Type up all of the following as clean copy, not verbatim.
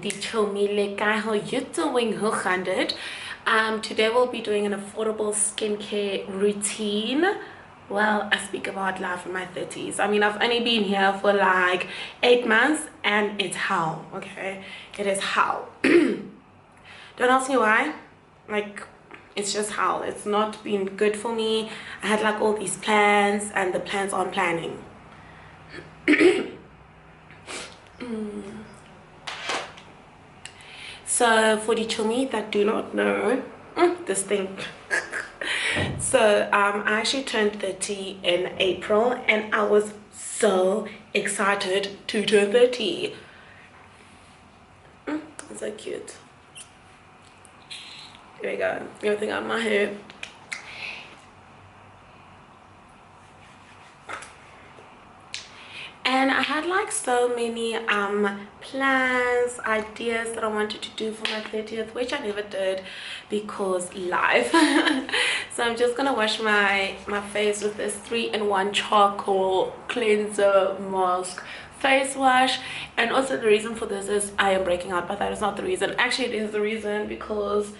Di Chomi. How you doing? Who handed? Today we'll be doing an affordable skincare routine. Well, I speak about life in my 30s. I mean, I've only been here for like 8 months and it's hell, okay? It is hell. Don't ask me why. Like, it's just hell. It's not been good for me. I had like all these plans and the plans aren't planning. So for the Chomi that do not know, this thing. So I actually turned 30 in April and I was so excited to turn 30. It's so cute. Here we go. Everything on my hair. And I had like so many plans, ideas that I wanted to do for my 30th, which I never did because life. So I'm just gonna wash my face with this 3-in-1 charcoal cleanser mask face wash. And also the reason for this is I am breaking out, but that is not the reason. Actually, it is the reason because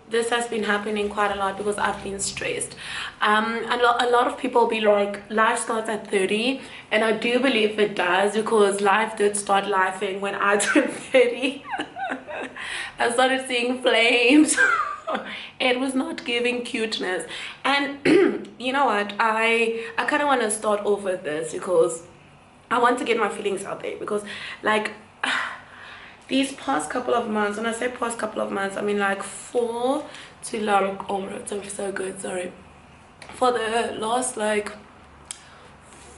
this has been happening quite a lot because I've been stressed. A lot of people be like, life starts at 30, and I do believe it does because life did start lifing when I turned 30. I started seeing flames. It was not giving cuteness. And you know what, I kind of want to start off with this because I want to get my feelings out there, because like these past couple of months, when I say past couple of months, I mean like 4 to like, oh my god, it's so good, sorry. For the last like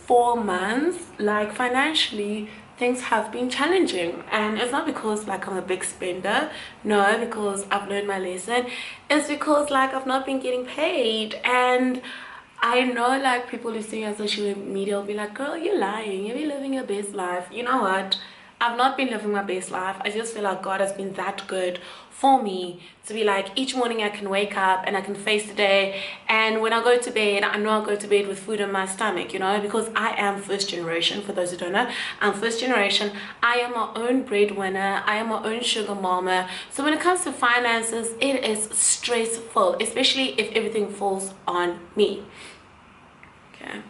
4 months, like financially, things have been challenging. And it's not because like I'm a big spender, no, because I've learned my lesson. It's because like I've not been getting paid. And I know like people listening on social media will be like, girl, you're lying, you'll be living your best life. You know what? I've not been living my best life. I just feel like God has been that good for me to be like, each morning I can wake up and I can face the day, and when I go to bed, I know I'll go to bed with food in my stomach, you know, because I am first generation. For those who don't know, I'm first generation. I am my own breadwinner. I am my own sugar mama. So when it comes to finances, it is stressful, especially if everything falls on me. Okay.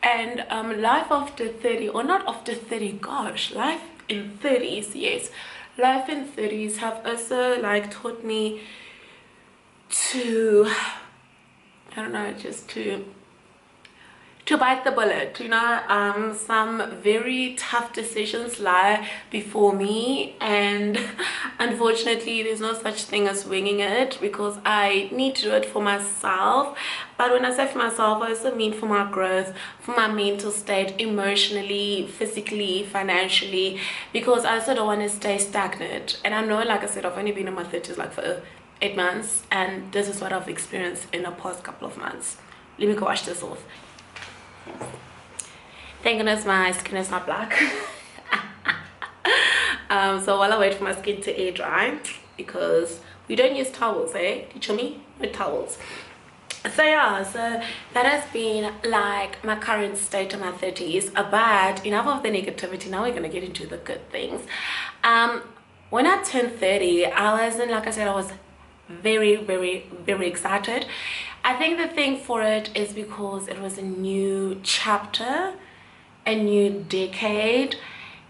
And life after 30, or not after 30, gosh, life in 30s, yes, life in 30s have also like taught me to, I don't know, just to bite the bullet, you know. Some very tough decisions lie before me, and unfortunately there's no such thing as winging it, because I need to do it for myself. But when I say for myself, I also mean for my growth, for my mental state, emotionally, physically, financially, because I also don't want to stay stagnant. And I know, like I said, I've only been in my 30s like for 8 months, and this is what I've experienced in the past couple of months. Let me go wash this off. Thank goodness my skin is not black. So while I wait for my skin to air dry, because we don't use towels, eh? Di Chomi? With towels. So yeah, so that has been like my current state of my 30s. But enough of the negativity, now we're gonna get into the good things. When I turned 30, I wasn't, like I said, I was very, very, very excited. I think the thing for it is because it was a new chapter, a new decade,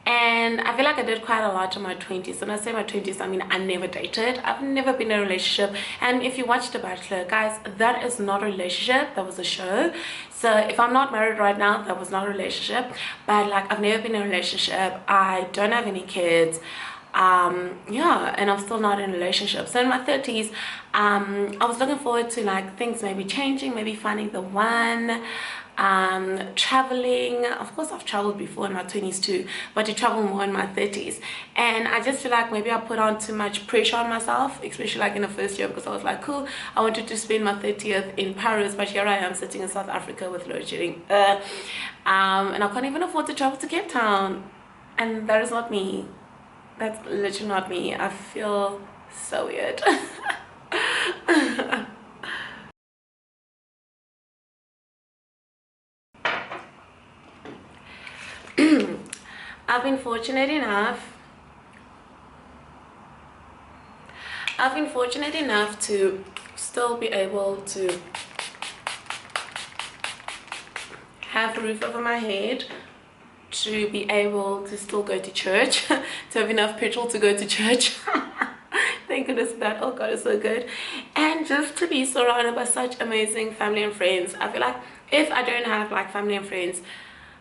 and I feel like I did quite a lot in my 20s. When I say my 20s, I mean I never dated. I've never been in a relationship. And if you watch The Bachelor, guys, that is not a relationship, that was a show. So if I'm not married right now, that was not a relationship. But like, I've never been in a relationship. I don't have any kids. Yeah, and I'm still not in a relationship. So in my 30s, I was looking forward to like things maybe changing, maybe finding the one, traveling. Of course I've traveled before in my 20s too, but to travel more in my 30s. And I just feel like maybe I put on too much pressure on myself, especially like in the first year, because I was like, cool, I wanted to spend my 30th in Paris, but here I am sitting in South Africa with load shedding, and I can't even afford to travel to Cape Town. And that is not me. That's literally not me. I feel so weird. I've been fortunate enough to still be able to have a roof over my head, to be able to still go to church, to have enough petrol to go to church. Thank goodness for that. Oh God, it's so good. And just to be surrounded by such amazing family and friends. I feel like if I don't have like family and friends,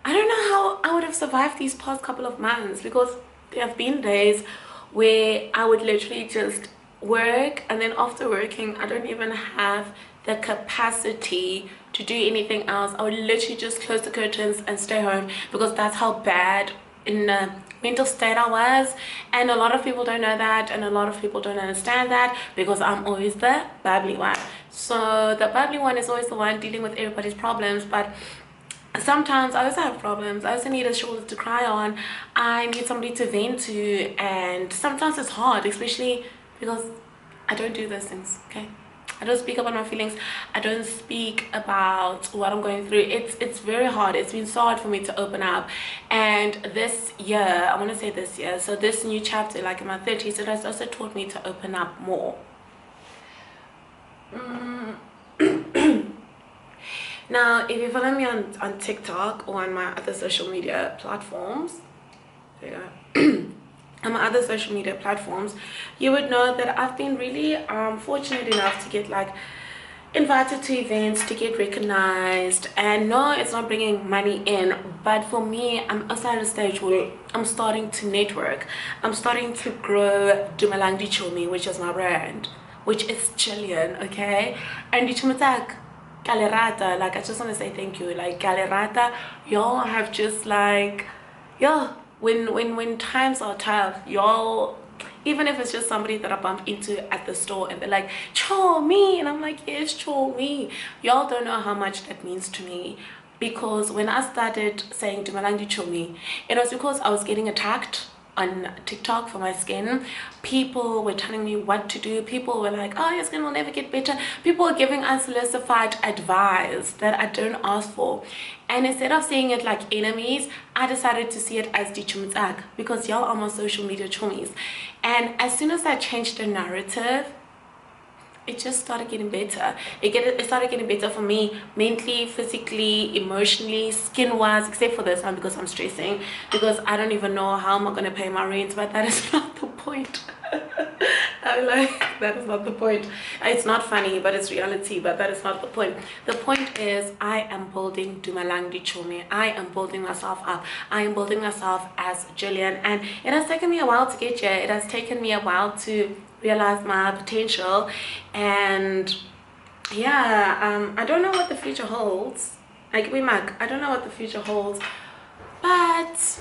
I don't know how I would have survived these past couple of months, because there have been days where I would literally just work, and then after working I don't even have the capacity to do anything else. I would literally just close the curtains and stay home, because that's how bad in a mental state I was. And a lot of people don't know that, and a lot of people don't understand that, because I'm always the bubbly one. So the bubbly one is always the one dealing with everybody's problems, but sometimes I also have problems. I also need a shoulder to cry on. I need somebody to vent to, and sometimes it's hard, especially because I don't do those things, okay? I don't speak about my feelings. I don't speak about what I'm going through. It's very hard. It's been so hard for me to open up. And this year, I want to say this year, so this new chapter, like in my 30s, it has also taught me to open up more. Now, if you follow me on TikTok or on my other social media platforms, there you go. On my other social media platforms, you would know that I've been really fortunate enough to get like invited to events, to get recognized. And no, it's not bringing money in, but for me, I'm also at a stage where I'm starting to network. I'm starting to grow Dumelang Di Chomi, which is my brand, which is Gillian, okay? And Di Chomi like like I just want to say thank you. Like Galerata, y'all have just like, yeah, when times are tough, y'all, even if it's just somebody that I bump into at the store and they're like, Chomi, and I'm like, yes, Chomi, y'all don't know how much that means to me. Because when I started saying Dumelang Di Chomi, it was because I was getting attacked on TikTok for my skin. People were telling me what to do. People were like, oh, your skin will never get better. People were giving unsolicited advice that I don't ask for. And instead of seeing it like enemies, I decided to see it as Di Chomi, because y'all are my social media chomis. And as soon as I changed the narrative, it just started getting better. It started getting better for me, mentally, physically, emotionally, skin-wise, except for this one because I'm stressing, because I don't even know how am I going to pay my rent, but that is not the point. I'm like, that is not the point. It's not funny, but it's reality, but that is not the point. The point is, I am building Dumelang Di Chomi. I am building myself up. I am building myself as Gillian, and it has taken me a while to get here. It has taken me a while to realize my potential. And yeah, I don't know what the future holds. Like, I don't know what the future holds, but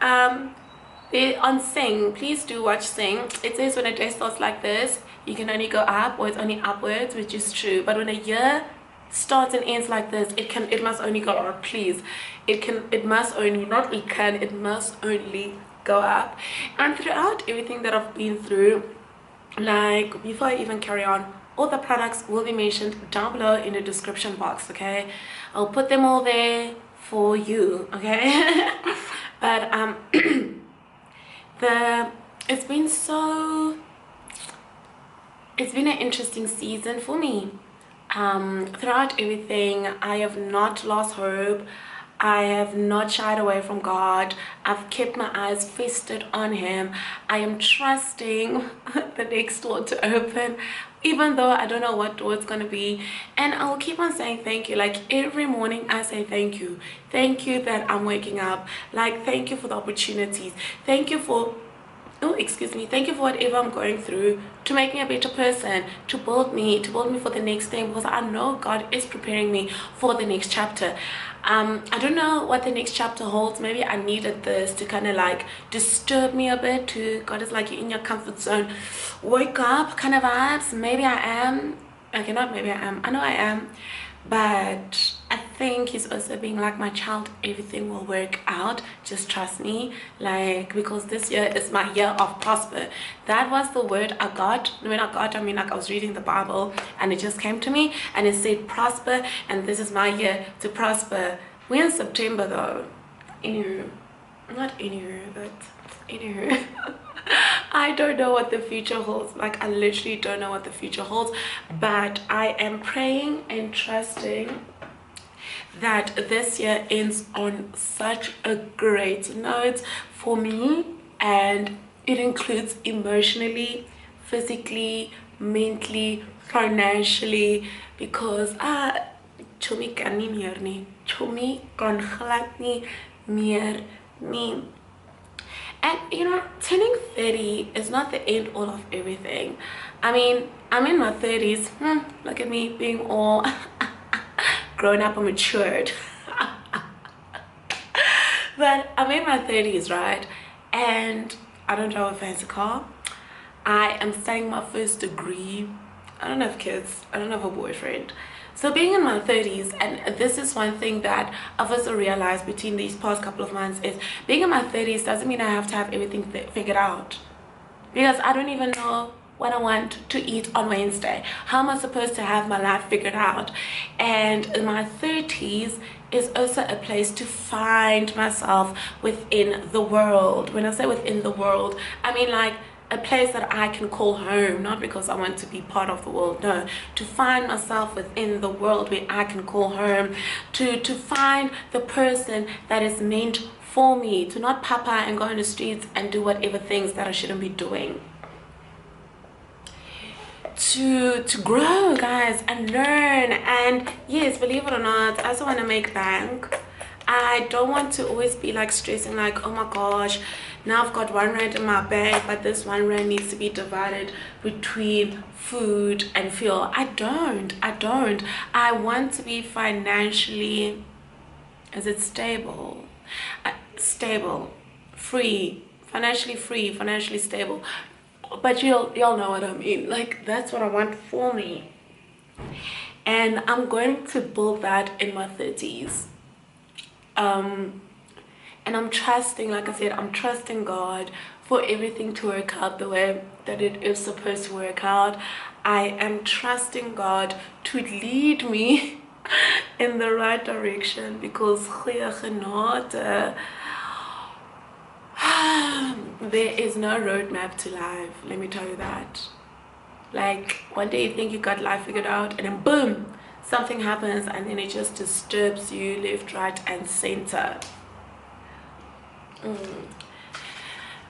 on Sing, please do watch Sing. It says when a day starts like this, you can only go up, or it's only upwards, which is true. But when a year starts and ends like this, it must only go up. Please, it must only go up. And throughout everything that I've been through, like, before I even carry on, all the products will be mentioned down below in the description box, okay? I'll put them all there for you, okay? But it's been an interesting season for me. Throughout everything, I have not lost hope. I have not shied away from God. I've kept my eyes feasted on Him. I am trusting the next door to open, even though I don't know what door it's going to be. And I will keep on saying thank you. Like, every morning I say thank you. Thank you that I'm waking up. Like, thank you for the opportunities. Thank you for, oh, excuse me, thank you for whatever I'm going through, to make me a better person, to build me for the next thing, because I know God is preparing me for the next chapter. I don't know what the next chapter holds. Maybe I needed this to kind of like disturb me a bit. God is like, you're in your comfort zone, wake up kind of vibes. Maybe I am. Okay, not maybe I am. I know I am. But I think He's also being like, my child, everything will work out. Just trust me. Like, because this year is my year of prosper. That was the word I got. When I got, I mean, like, I was reading the Bible and it just came to me and it said prosper, and this is my year to prosper. We're in September though. Anywho, not anywhere, but anywhere. I don't know what the future holds. Like, I literally don't know what the future holds, but I am praying and trusting that this year ends on such a great note for me, and it includes emotionally, physically, mentally, financially, because Chomi kan nie meer nie. Chomi kan glad nie meer nie. And you know, turning 30 is not the end all of everything. I mean, I'm in my 30s. Look at me being all grown up and matured. But I'm in my 30s, right? And I don't drive a fancy car. I am studying my first degree. I don't have kids. I don't have a boyfriend. So being in my 30s, and this is one thing that I've also realized between these past couple of months, is being in my 30s doesn't mean I have to have everything figured out. Because I don't even know what I want to eat on Wednesday. How am I supposed to have my life figured out? And in my 30s is also a place to find myself within the world. When I say within the world, I mean like a place that I can call home, not because I want to be part of the world, no, to find myself within the world where I can call home, to find the person that is meant for me, to not papa and go on the streets and do whatever things that I shouldn't be doing, to grow, guys, and learn. And yes, believe it or not, I also want to make bank. I don't want to always be like stressing like, oh my gosh, now I've got R1 in my bag, but this R1 needs to be divided between food and fuel. I don't. I want to be financially, is it stable? Free, financially stable. But y'all know what I mean. Like, that's what I want for me. And I'm going to build that in my 30s. And I'm trusting, like I said, I'm trusting God for everything to work out the way that it is supposed to work out. I am trusting God to lead me in the right direction, because there is no roadmap to life, let me tell you that. Like, one day you think you got life figured out, and then boom, something happens, and then it just disturbs you left, right, and center.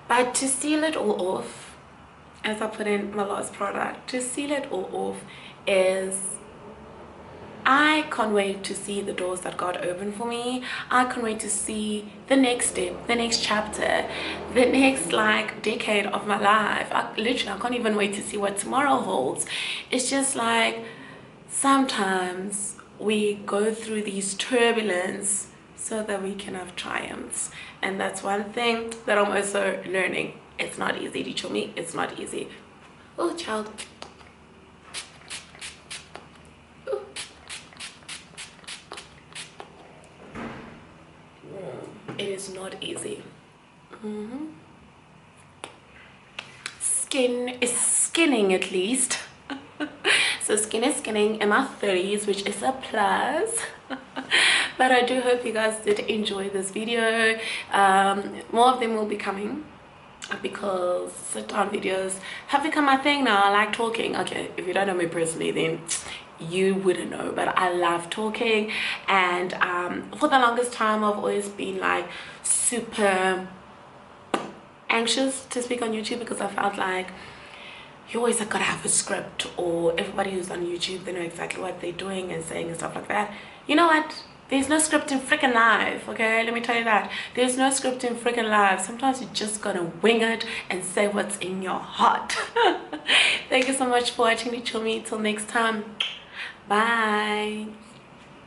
But to seal it all off, as I put in my last product, to seal it all off is, I can't wait to see the doors that God opened for me. I can't wait to see the next step, the next chapter, the next like decade of my life. I can't even wait to see what tomorrow holds. It's just like, sometimes we go through these turbulence so that we can have triumphs. And that's one thing that I'm also learning. It's not easy, Di Chomi. It's not easy. Oh, child. Ooh. It is not easy. Skin is skinning, at least. So skin is skinning in my 30s, which is a plus. But I do hope you guys did enjoy this video. More of them will be coming, because sit down videos have become my thing now. I like talking. Okay, if you don't know me personally, then you wouldn't know, but I love talking. And for the longest time I've always been like super anxious to speak on YouTube, because I felt like you always have got to have a script, or everybody who's on YouTube, they know exactly what they're doing and saying and stuff like that. You know what? There's no script in freaking life, okay? Let me tell you that. There's no script in freaking life. Sometimes you're just gonna wing it and say what's in your heart. Thank you so much for watching, Di Chomi. Till next time. Bye.